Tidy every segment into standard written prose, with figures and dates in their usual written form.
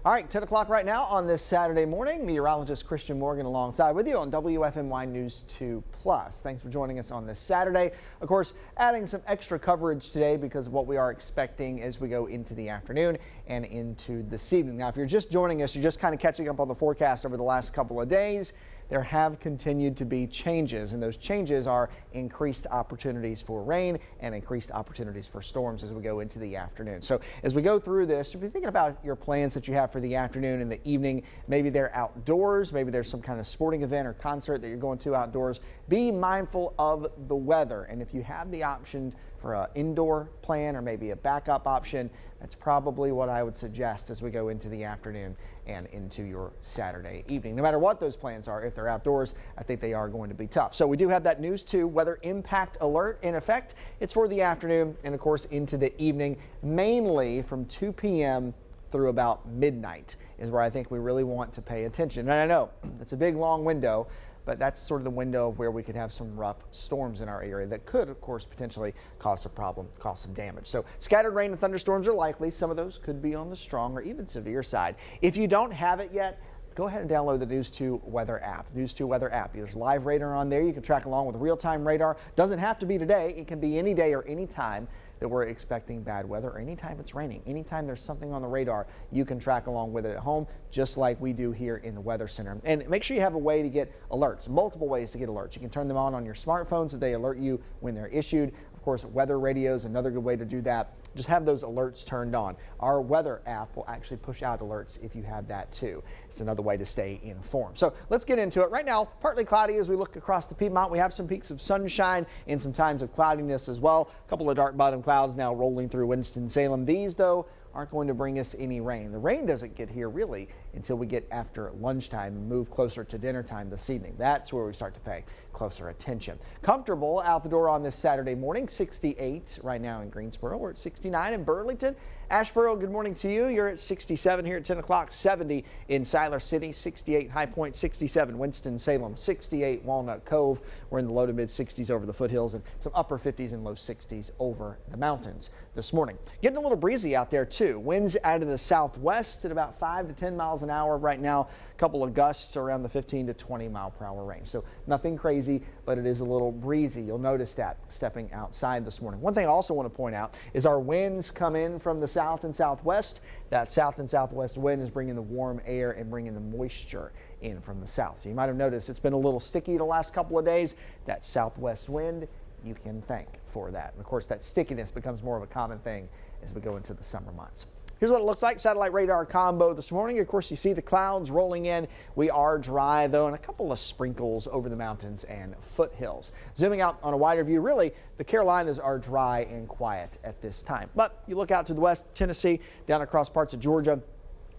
All right, 10 o'clock right now on this Saturday morning. Meteorologist Christian Morgan alongside with you on WFMY News 2 Plus. Thanks for joining us on this Saturday. Of course, adding some extra coverage today because of what we are expecting as we go into the afternoon and into this evening. Now, if you're just joining us, you're just kind of catching up on the forecast over the last couple of days. There have continued to be changes, and those changes are increased opportunities for rain and increased opportunities for storms as we go into the afternoon. So as we go through this, you'll be thinking about your plans that you have for the afternoon and the evening. Maybe they're outdoors, maybe there's some kind of sporting event or concert that you're going to outdoors. Be mindful of the weather, and if you have the option for an indoor plan or maybe a backup option, that's probably what I would suggest as we go into the afternoon and into your Saturday evening. No matter what those plans are, if they're outdoors, I think they are going to be tough. So we do have that News 2 weather impact alert in effect. It's for the afternoon and of course into the evening, mainly from 2 p.m. through about midnight is where I think we really want to pay attention. And I know it's a big long window, but that's sort of the window where we could have some rough storms in our area that could, of course, potentially cause a problem, cause some damage. So scattered rain and thunderstorms are likely. Some of those could be on the strong or even severe side. If you don't have it yet, go ahead and download the News 2 weather app. News 2 weather app. There's live radar on there. You can track along with real-time radar. Doesn't have to be today. It can be any day or any time that we're expecting bad weather, or anytime it's raining. Anytime there's something on the radar, you can track along with it at home, just like we do here in the Weather Center. And make sure you have a way to get alerts, multiple ways to get alerts. You can turn them on your smartphone so they alert you when they're issued. Of course, weather radio is another good way to do that. Just have those alerts turned on. Our weather app will actually push out alerts if you have that too. It's another way to stay informed. So let's get into it. Right now, partly cloudy as we look across the Piedmont. We have some peaks of sunshine and some times of cloudiness as well. A couple of dark bottom clouds now rolling through Winston-Salem. These, though, aren't going to bring us any rain. The rain doesn't get here really until we get after lunchtime and move closer to dinner time this evening. That's where we start to pay closer attention. Comfortable out the door on this Saturday morning, 68 right now in Greensboro. We're at 69 in Burlington. Asheboro, good morning to you. You're at 67 here at 10 o'clock, 70 in Siler City, 68 High Point, 67 Winston-Salem, 68 Walnut Cove. We're in the low to mid 60s over the foothills and some upper 50s and low 60s over the mountains this morning. Getting a little breezy out there too. Winds out of the southwest at about 5 to 10 miles an hour right now. A couple of gusts around the 15 to 20 mile per hour range. So nothing crazy, but it is a little breezy. You'll notice that stepping outside this morning. One thing I also want to point out is our winds come in from the south and southwest. That south and southwest wind is bringing the warm air and bringing the moisture in from the south. So you might have noticed it's been a little sticky the last couple of days. That southwest wind, you can thank for that. And of course, that stickiness becomes more of a common thing as we go into the summer months. Here's what it looks like. Satellite radar combo this morning. Of course, you see the clouds rolling in. We are dry, though, and a couple of sprinkles over the mountains and foothills. Zooming out on a wider view, really, the Carolinas are dry and quiet at this time. But you look out to the west, Tennessee, down across parts of Georgia,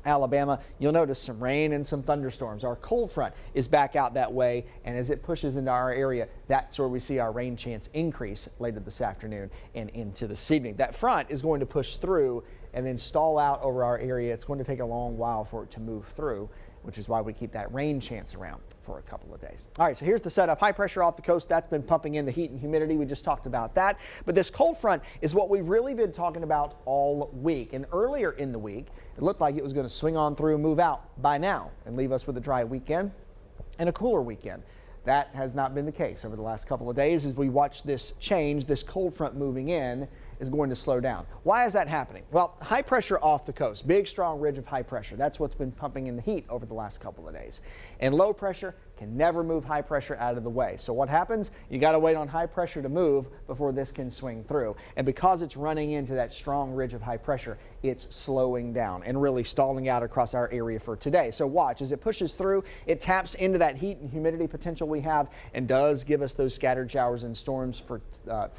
Alabama, you'll notice some rain and some thunderstorms. Our cold front is back out that way, and as it pushes into our area, that's where we see our rain chance increase later this afternoon and into this evening. That front is going to push through and then stall out over our area. It's going to take a long while for it to move through, which is why we keep that rain chance around for a couple of days. All right, so here's the setup. High pressure off the coast. That's been pumping in the heat and humidity. We just talked about that. But this cold front is what we've really been talking about all week. And earlier in the week, it looked like it was going to swing on through and move out by now and leave us with a dry weekend and a cooler weekend. That has not been the case over the last couple of days. As we watch this change, this cold front moving in is going to slow down. Why is that happening? Well, high pressure off the coast, big strong ridge of high pressure. That's what's been pumping in the heat over the last couple of days. And low pressure can never move high pressure out of the way. So what happens? You got to wait on high pressure to move before this can swing through. And because it's running into that strong ridge of high pressure, it's slowing down and really stalling out across our area for today. So watch as it pushes through, it taps into that heat and humidity potential we have and does give us those scattered showers and storms for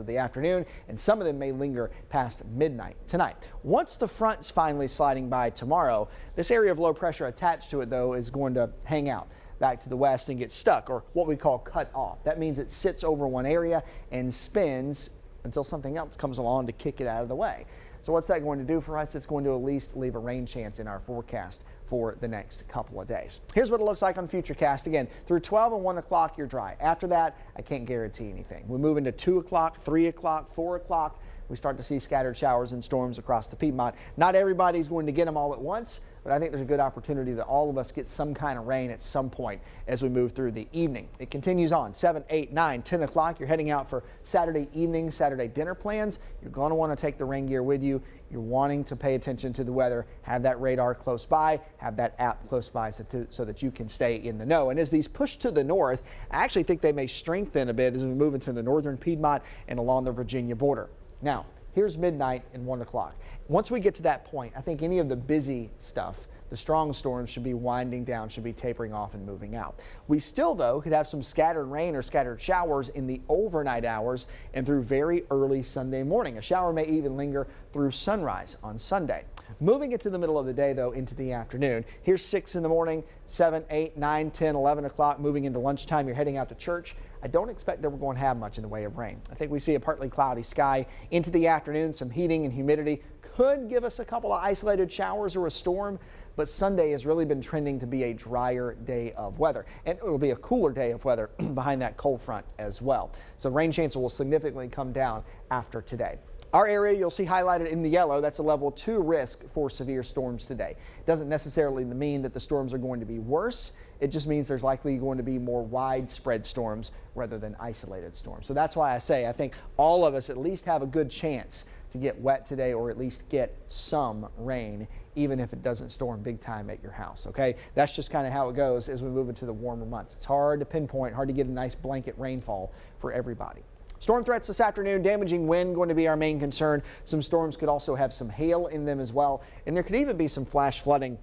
the afternoon. And some of them may linger past midnight tonight. Once the front's finally sliding by tomorrow, this area of low pressure attached to it, though, is going to hang out back to the west and get stuck, or what we call cut off. That means it sits over one area and spins until something else comes along to kick it out of the way. So what's that going to do for us? It's going to at least leave a rain chance in our forecast for the next couple of days. Here's what it looks like on Futurecast. Again, through 12 and 1 o'clock, you're dry. After that, I can't guarantee anything. We move into 2 o'clock, 3 o'clock, 4 o'clock. we start to see scattered showers and storms across the Piedmont. Not everybody's going to get them all at once, but I think there's a good opportunity that all of us get some kind of rain at some point as we move through the evening. It continues on 7, 8, 9, 10 o'clock. You're heading out for Saturday evening, Saturday dinner plans. You're going to want to take the rain gear with you. You're wanting to pay attention to the weather, have that radar close by, have that app close by so that you can stay in the know. And as these push to the north, I actually think they may strengthen a bit as we move into the northern Piedmont and along the Virginia border. Now, here's midnight and 1 o'clock. Once we get to that point, I think any of the busy stuff, the strong storms, should be winding down, should be tapering off and moving out. We still, though, could have some scattered rain or scattered showers in the overnight hours and through very early Sunday morning. A shower may even linger through sunrise on Sunday. Moving into the middle of the day, though, into the afternoon. Here's 6 in the morning, 7, 8, 9, 10, 11 o'clock. Moving into lunchtime, you're heading out to church. I don't expect that we're going to have much in the way of rain. I think we see a partly cloudy sky into the afternoon. Some heating and humidity could give us a couple of isolated showers or a storm, but Sunday has really been trending to be a drier day of weather, and it will be a cooler day of weather behind that cold front as well. So rain chances will significantly come down after today. Our area you'll see highlighted in the yellow, that's a level 2 risk for severe storms today. It doesn't necessarily mean that the storms are going to be worse. It just means there's likely going to be more widespread storms rather than isolated storms. So that's why I say I think all of us at least have a good chance to get wet today, or at least get some rain, even if it doesn't storm big time at your house. Okay, that's just kind of how it goes as we move into the warmer months. It's hard to pinpoint, hard to get a nice blanket rainfall for everybody. Storm threats this afternoon, damaging wind going to be our main concern. Some storms could also have some hail in them as well, and there could even be some flash flooding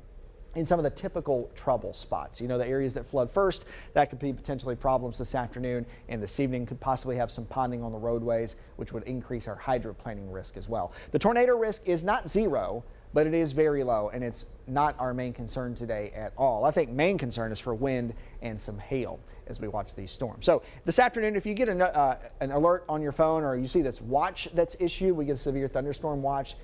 in some of the typical trouble spots. You know, the areas that flood first, that could be potentially problems this afternoon, and this evening could possibly have some ponding on the roadways, which would increase our hydroplaning risk as well. The tornado risk is not zero, but it is very low, and it's not our main concern today at all. I think main concern is for wind and some hail as we watch these storms. So this afternoon, if you get an alert on your phone, or you see this watch that's issued, we get a severe thunderstorm watch.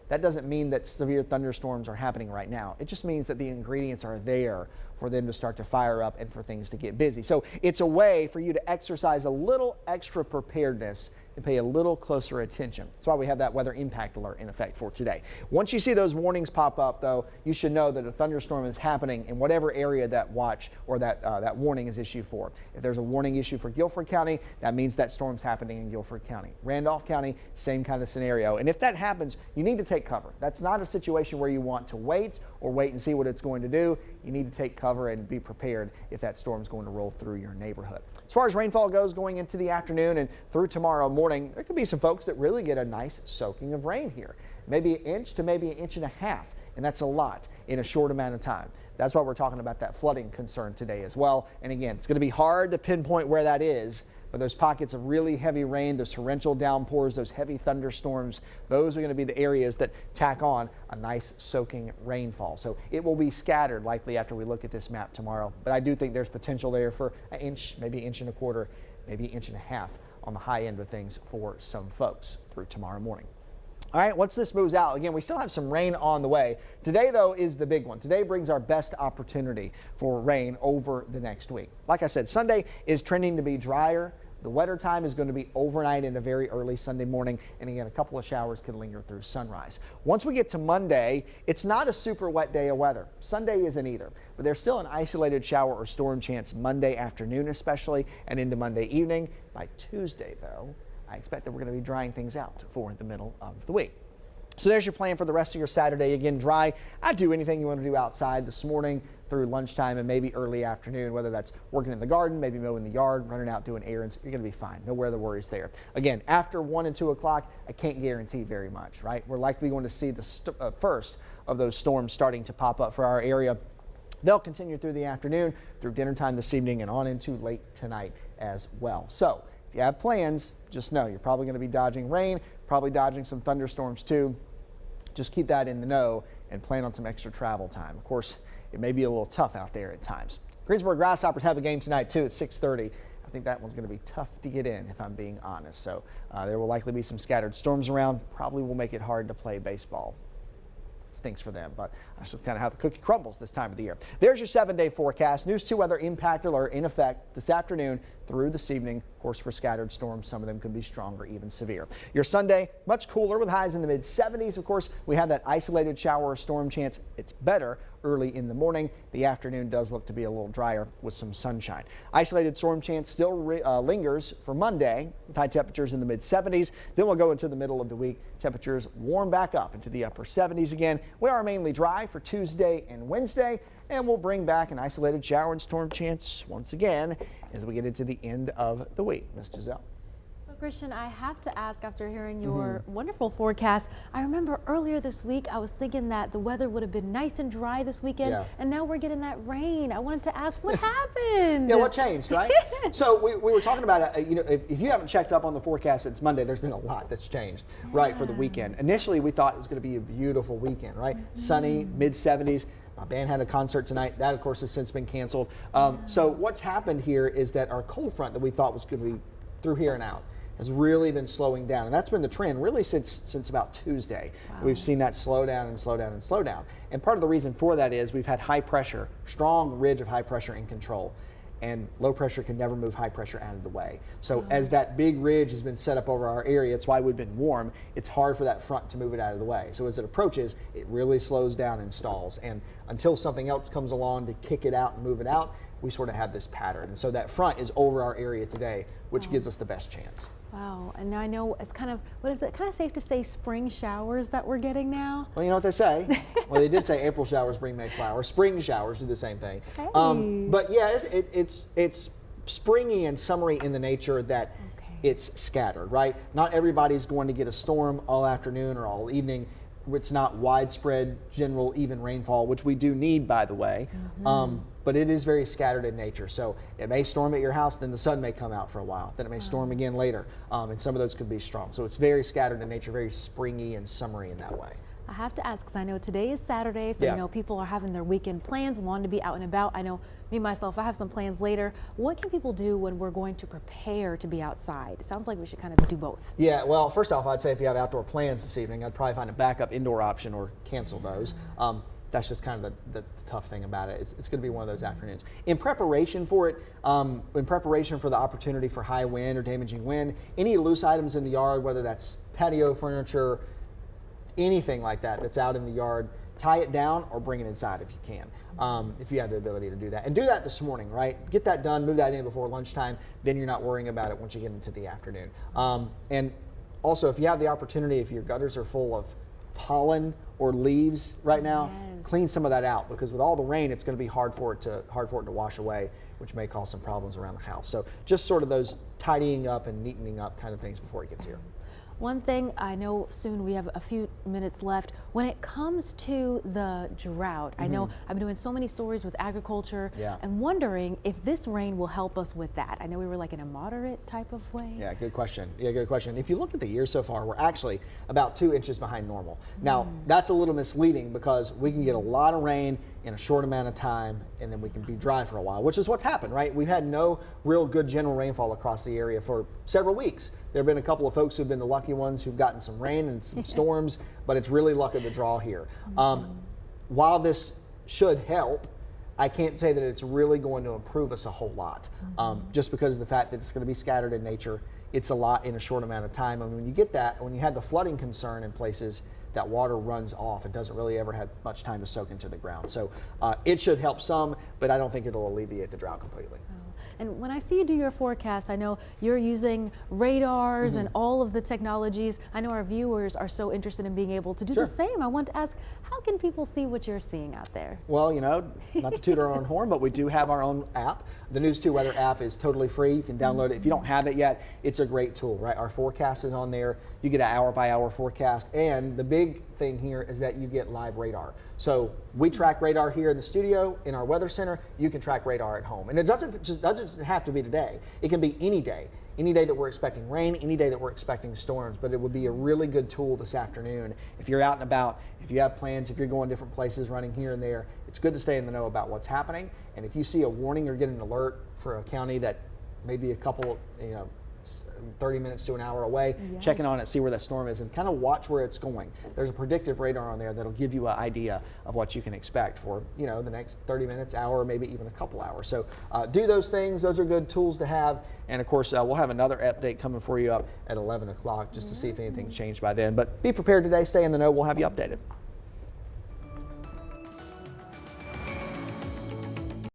That doesn't mean that severe thunderstorms are happening right now. It just means that the ingredients are there for them to start to fire up and for things to get busy. So it's a way for you to exercise a little extra preparedness and pay a little closer attention. That's why we have that weather impact alert in effect for today. Once you see those warnings pop up, though, you should know that a thunderstorm is happening in whatever area that watch or that warning is issued for. If there's a warning issued for Guilford County, that means that storm's happening in Guilford County. Randolph County, same kind of scenario. And if that happens, you need to take cover. That's not a situation where you want to wait and see what it's going to do. You need to take cover and be prepared if that storm's going to roll through your neighborhood. As far as rainfall goes going into the afternoon and through tomorrow morning, there could be some folks that really get a nice soaking of rain here. Maybe an inch to maybe an inch and a half, and that's a lot in a short amount of time. That's why we're talking about that flooding concern today as well. And again, it's going to be hard to pinpoint where that is, but those pockets of really heavy rain, those torrential downpours, those heavy thunderstorms, those are going to be the areas that tack on a nice soaking rainfall. So it will be scattered likely after we look at this map tomorrow, but I do think there's potential there for an inch, maybe an inch and a quarter, maybe an inch and a half on the high end of things for some folks through tomorrow morning. All right, once this moves out, again, we still have some rain on the way. Today, though, is the big one. Today brings our best opportunity for rain over the next week. Like I said, Sunday is trending to be drier. The wetter time is going to be overnight into very early Sunday morning, and again, a couple of showers can linger through sunrise. Once we get to Monday, it's not a super wet day of weather. Sunday isn't either, but there's still an isolated shower or storm chance Monday afternoon especially, and into Monday evening. By Tuesday, though, I expect that we're going to be drying things out for the middle of the week. So there's your plan for the rest of your Saturday. Again, dry. I'd do anything you want to do outside this morning through lunchtime and maybe early afternoon, whether that's working in the garden, maybe mowing the yard, running out doing errands. You're going to be fine. No weather worries there. Again, after 1 and 2 o'clock, I can't guarantee very much, right? We're likely going to see the first of those storms starting to pop up for our area. They'll continue through the afternoon, through dinner time this evening, and on into late tonight as well. So if you have plans, just know you're probably going to be dodging rain, probably dodging some thunderstorms too. Just keep that in the know and plan on some extra travel time. Of course, it may be a little tough out there at times. Greensboro Grasshoppers have a game tonight too at 6:30. I think that one's going to be tough to get in if I'm being honest. So there will likely be some scattered storms around. Probably will make it hard to play baseball. stinks for them, but that's just kind of how the cookie crumbles this time of the year. There's your 7-day forecast. News 2 weather impact alert in effect this afternoon through this evening. Of course, for scattered storms, some of them could be stronger, even severe. Your Sunday, much cooler with highs in the mid-70s. Of course, we have that isolated shower or storm chance. It's better early in the morning. The afternoon does look to be a little drier with some sunshine. Isolated storm chance still lingers for Monday with high temperatures in the mid-70s. Then we'll go into the middle of the week. Temperatures warm back up into the upper 70s again. We are mainly dry for Tuesday and Wednesday, and we'll bring back an isolated shower and storm chance once again as we get into the end of the week. Ms. Giselle. Christian, I have to ask, after hearing your wonderful forecast, I remember earlier this week I was thinking that the weather would have been nice and dry this weekend, and now we're getting that rain. I wanted to ask, what happened? Yeah, what changed, right? So we were talking about it. You know, if you haven't checked up on the forecast since Monday, there's been a lot that's changed, right, for the weekend. Initially, we thought it was going to be a beautiful weekend, right? Sunny, mid-70s. My band had a concert tonight. That, of course, has since been canceled. So what's happened here is that our cold front that we thought was going to be through here and out has really been slowing down, and that's been the trend really since about Tuesday. We've seen that slow down and slow down and slow down, and part of the reason for that is we've had high pressure, strong ridge of high pressure in control, and low pressure can never move high pressure out of the way. So as that big ridge has been set up over our area, it's why we've been warm. It's hard for that front to move it out of the way. So as it approaches, it really slows down and stalls, and until something else comes along to kick it out and move it out, we sort of have this pattern. And so that front is over our area today, which gives us the best chance. Wow, and now I know it's kind of, what is it, kind of safe to say spring showers that we're getting now? Well, you know what they say. Well, they did say April showers bring May flowers. Spring showers do the same thing. Hey. But yeah, it's springy and summery in the nature that it's scattered, right? Not everybody's going to get a storm all afternoon or all evening. It's not widespread, general, even rainfall, which we do need, by the way. But it is very scattered in nature. So it may storm at your house, then the sun may come out for a while. Then it may storm again later. And some of those could be strong. So it's very scattered in nature, very springy and summery in that way. I have to ask, because I know today is Saturday, so you know people are having their weekend plans, wanting to be out and about. I know me, myself, I have some plans later. What can people do when we're going to prepare to be outside? It sounds like we should kind of do both. Yeah, well, first off, I'd say if you have outdoor plans this evening, I'd probably find a backup indoor option or cancel those. That's just kind of the tough thing about it. It's going to be one of those afternoons. In preparation for it, in preparation for the opportunity for high wind or damaging wind, any loose items in the yard, whether that's patio furniture, anything like that that's out in the yard, tie it down or bring it inside if you can, if you have the ability to do that. And do that this morning, right? Get that done, move that in before lunchtime, then you're not worrying about it once you get into the afternoon. And also, if you have the opportunity, if your gutters are full of pollen or leaves right now, clean some of that out, because with all the rain, it's going to be hard for it to wash away, which may cause some problems around the house. So just sort of those tidying up and neatening up kind of things before it gets here. One thing, I know soon we have a few minutes left. When it comes to the drought, I know I've been doing so many stories with agriculture and wondering if this rain will help us with that. I know we were like in a moderate type of way. Yeah, good question. Yeah, good question. If you look at the year so far, we're actually about 2 inches behind normal. Now, that's a little misleading because we can get a lot of rain in a short amount of time and then we can be dry for a while, which is what's happened, right? We've had no real good general rainfall across the area for several weeks. There have been a couple of folks who've been the lucky ones who've gotten some rain and some storms, but it's really luck of the draw here. While this should help, I can't say that it's really going to improve us a whole lot, just because of the fact that it's going to be scattered in nature. It's a lot in a short amount of time. And when you get that, when you have the flooding concern in places, that water runs off. It doesn't really ever have much time to soak into the ground. So it should help some, but I don't think it'll alleviate the drought completely. And when I see you do your forecast, I know you're using radars and all of the technologies. I know our viewers are so interested in being able to do the same. I want to ask, how can people see what you're seeing out there? Well, you know, not to toot our own horn, but we do have our own app. The News 2 Weather app is totally free. You can download it. If you don't have it yet, it's a great tool, right? Our forecast is on there. You get an hour-by-hour forecast. And the big thing here is that you get live radar. So we track radar here in the studio, in our weather center. You can track radar at home. And it doesn't have to be today. It can be any day. Any day that we're expecting rain, any day that we're expecting storms, but it would be a really good tool this afternoon. If you're out and about, if you have plans, if you're going different places, running here and there, it's good to stay in the know about what's happening. And if you see a warning or get an alert for a county that maybe a couple, 30 minutes to an hour away, Yes. checking on it, see where that storm is, and kind of watch where it's going. There's a predictive radar on there that'll give you an idea of what you can expect for, you know, the next 30 minutes, hour, maybe even a couple hours. So do those things. Those are good tools to have. And of course, we'll have another update coming for you up at 11 o'clock just to see if anything's changed by then. But be prepared today. Stay in the know. We'll have you updated.